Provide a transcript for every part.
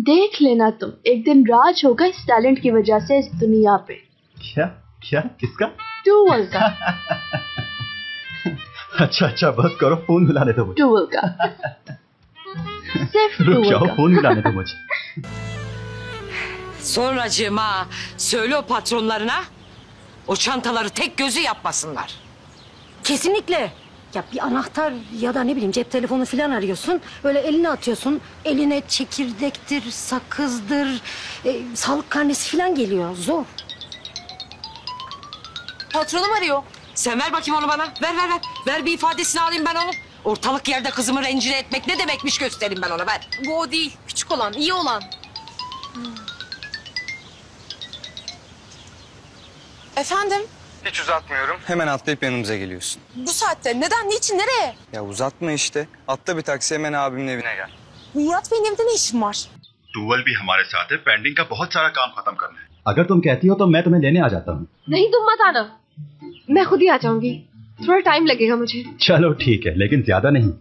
देख लेना तुम, एक दिन राज होगा इस टैलेंट की वजह से इस दुनिया पे। क्या क्या किसका? टूवल का। अच्छा बस करो, फोन मिलाने दो मुझे। टूवल का। सिर्फ रुक टूवल जाओ, का। फोन मिलाने दो मुझे। Sonracığıma söyle o patronlarına o çantaları tek gözü yapmasınlar. Kesinlikle. Ya bir anahtar ya da ne bileyim cep telefonu falan arıyorsun. Böyle eline atıyorsun. Eline çekirdektir, sakızdır, sağlık karnesi falan geliyor. Zor. Patronum arıyor. Sen ver bakayım onu bana. Ver. Ver bir ifadesini alayım ben onu. Ortalık yerde kızımı rencide etmek ne demekmiş göstereyim ben ona, ver. Bu o değil. Küçük olan, iyi olan. Efendim? Hiç uzatmıyorum. Hemen atlayıp yanımıza geliyorsun. Bu saatte neden, niçin, nereye? Ya uzatma işte. Atla bir taksi, hemen abimin evine gel. Nihat Bey'in evinde ne işin var? टूवल भी हमारे साथ है, pending का बहुत सारा काम खत्म करना है। अगर तुम कहती हो तो मैं तुम्हें लेने आ जाता हूँ। नहीं तुम मत आना, मैं खुद ही आ जाऊंगी, थोड़ा टाइम लगेगा मुझे। चलो ठीक है, लेकिन ज्यादा नहीं।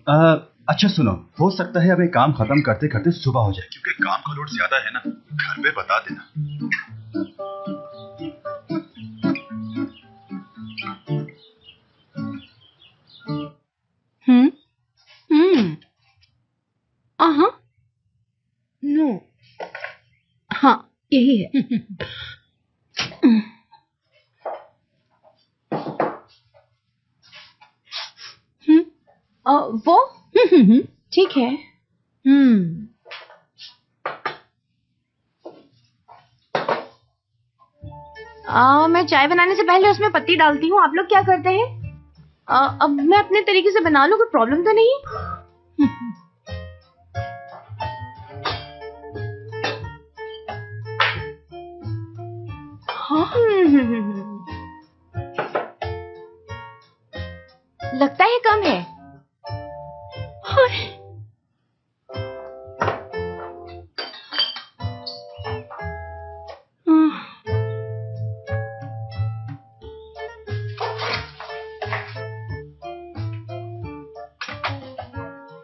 अच्छा सुनो, हो सकता है हमें काम खत्म करते करते सुबह हो जाए, क्योंकि काम का लोड ज्यादा है ना। घर पे बता देना। नो, हाँ यही है। वो ठीक है। मैं चाय बनाने से पहले उसमें पत्ती डालती हूँ, आप लोग क्या करते हैं? अब मैं अपने तरीके से बना लूँ, कोई प्रॉब्लम तो नहीं? लगता है कम है।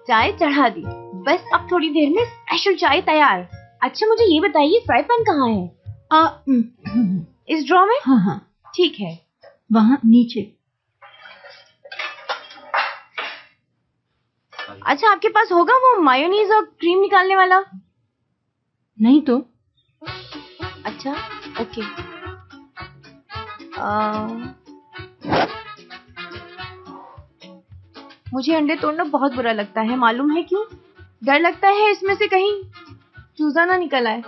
चाय चढ़ा दी, बस अब थोड़ी देर में स्पेशल चाय तैयार। अच्छा मुझे ये बताइए, फ्राई पैन कहाँ है? इस ड्रॉ में? हाँ ठीक है, वहाँ नीचे। अच्छा आपके पास होगा वो मायोनीज और क्रीम निकालने वाला? नहीं तो। अच्छा ओके। मुझे अंडे तोड़ना बहुत बुरा लगता है, मालूम है क्यों? डर लगता है इसमें से कहीं चूजा ना निकल आए।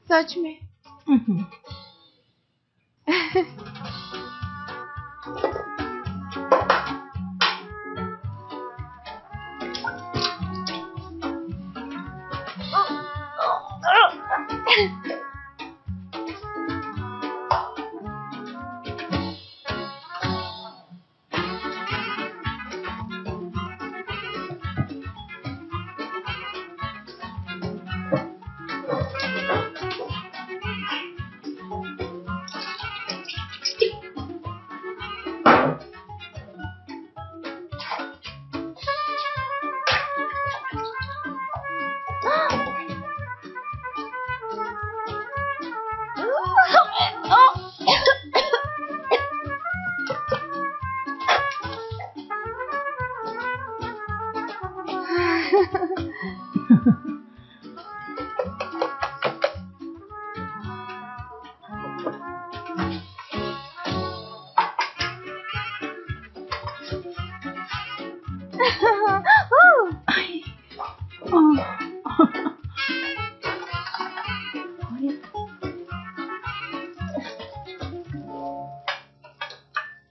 सच में।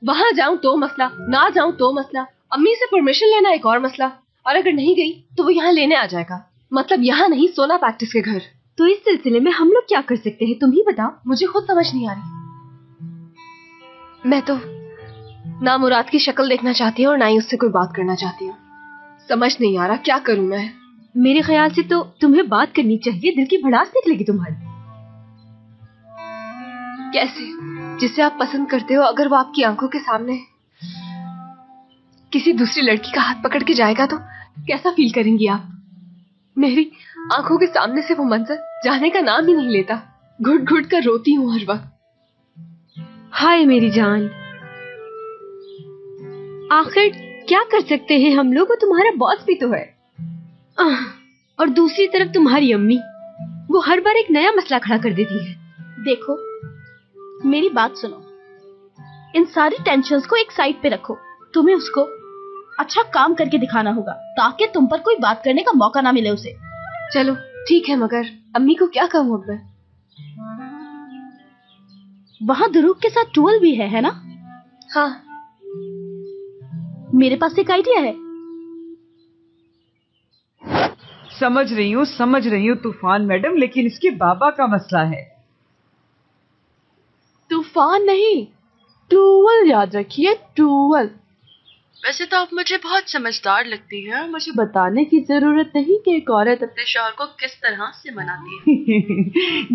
वहां जाऊं तो मसला, ना जाऊं तो मसला, अम्मी से परमिशन लेना एक और मसला, और अगर नहीं गई तो वो यहाँ लेने आ जाएगा। मतलब यहाँ नहीं, सोना प्रैक्टिस के घर। तो इस सिलसिले में हम लोग क्या कर सकते हैं, तुम ही बताओ। मुझे खुद समझ नहीं आ रही। मैं तो ना मुराद की शक्ल देखना चाहती हूँ और ना ही उससे कोई बात करना चाहती हूँ। समझ नहीं आ रहा क्या करूं मैं। मेरे ख्याल से तो तुम्हें बात करनी चाहिए, दिल की भड़ास निकलेगी तुम्हारी। कैसे? जिसे आप पसंद करते हो अगर वो आपकी आंखों के सामने किसी दूसरी लड़की का हाथ पकड़ के जाएगा तो कैसा फील करेंगी आप? आंखों के सामने से वो मंजर जाने का नाम ही नहीं लेता। घुट घुट कर रोती हूँ हर वक्त। हाय मेरी जान, आखिर क्या कर सकते हैं हम लोग, वो तुम्हारा बॉस भी तो है। और दूसरी तरफ तुम्हारी अम्मी, वो हर बार एक नया मसला खड़ा कर देती है। देखो मेरी बात सुनो, इन सारी टेंशन्स को एक साइड पे रखो। तुम्हें उसको अच्छा काम करके दिखाना होगा ताकि तुम पर कोई बात करने का मौका ना मिले उसे। चलो ठीक है, मगर अम्मी को क्या कहूँ अब मैं? वहाँ दुरूक के साथ टूवल भी है ना? हाँ। मेरे पास एक आइडिया है। समझ रही हूँ तूफान मैडम, लेकिन इसके बाबा का मसला है। तूफान नहीं, टूवल याद रखिए, टूवल। वैसे तो आप मुझे बहुत समझदार लगती है, मुझे बताने की जरूरत नहीं कि एक औरत अपने शौहर को किस तरह से मनाती है।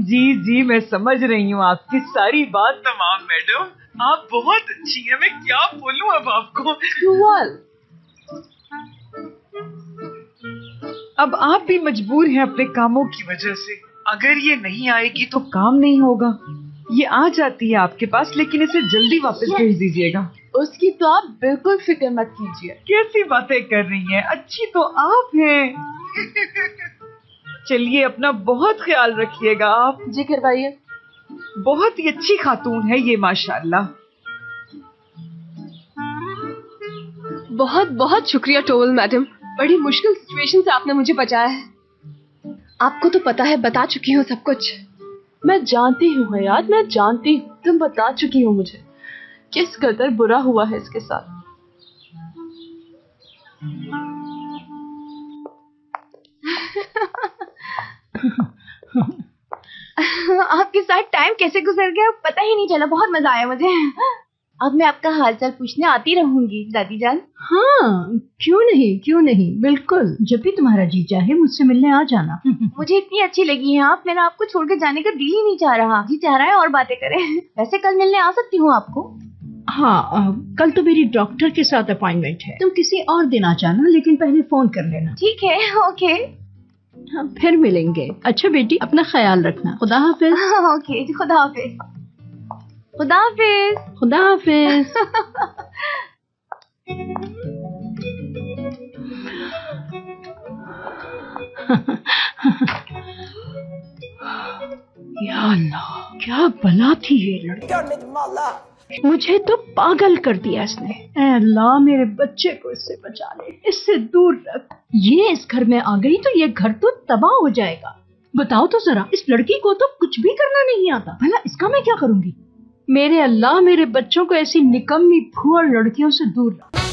जी मैं समझ रही हूँ आपकी सारी बात तमाम मैडम, आप बहुत अच्छी हैं। मैं क्या बोलूँ अब आपको। टूवल। अब आप भी मजबूर हैं अपने कामों की वजह से। अगर ये नहीं आएगी तो काम नहीं होगा। ये आ जाती है आपके पास, लेकिन इसे जल्दी वापस भेज दीजिएगा। उसकी तो आप बिल्कुल फिक्र मत कीजिए। कैसी बातें कर रही हैं, अच्छी तो आप हैं। चलिए अपना बहुत ख्याल रखिएगा आप। जी करवाइए। बहुत ही अच्छी खातून है ये माशाल्लाह। बहुत बहुत शुक्रिया टोवल मैडम, बड़ी मुश्किल सिचुएशन से आपने मुझे बचाया है। आपको तो पता है, बता चुकी हूँ सब कुछ। मैं जानती हूँ हयात, मैं जानती हूँ, तुम बता चुकी हो मुझे किस कदर बुरा हुआ है इसके साथ। आपके साथ टाइम कैसे गुजर गया पता ही नहीं चला, बहुत मजा आया मुझे। अब मैं आपका हालचाल पूछने आती रहूंगी दादी जान। हाँ क्यों नहीं, बिल्कुल। जब भी तुम्हारा जी चाहे मुझसे मिलने आ जाना। मुझे इतनी अच्छी लगी हैं आप, मेरा आपको छोड़कर जाने का दिल ही नहीं चाह रहा। जी चाह रहा है और बातें करें। वैसे कल मिलने आ सकती हूँ आपको? हाँ कल तो मेरी डॉक्टर के साथ अपॉइंटमेंट है, तुम किसी और दिन आ जाना, लेकिन पहले फोन कर लेना। ठीक है, ओके। हाँ, फिर मिलेंगे। अच्छा बेटी, अपना ख्याल रखना। खुदा हाफिज। ओके, खुदा हाफिज। खुदा हाफिज। खुदा हाफिज। या अल्लाह, क्या बला थी ये लड़की। मुझे तो पागल कर दिया इसने। ऐ अल्लाह, मेरे बच्चे को इससे बचा ले, इससे दूर रख। ये इस घर में आ गई तो ये घर तो तबाह हो जाएगा। बताओ तो जरा, इस लड़की को तो कुछ भी करना नहीं आता, भला इसका मैं क्या करूंगी? मेरे अल्लाह, मेरे बच्चों को ऐसी निकम्मी फुआ लड़कियों से दूर रख।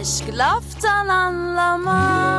Aşk laftan anlamaz.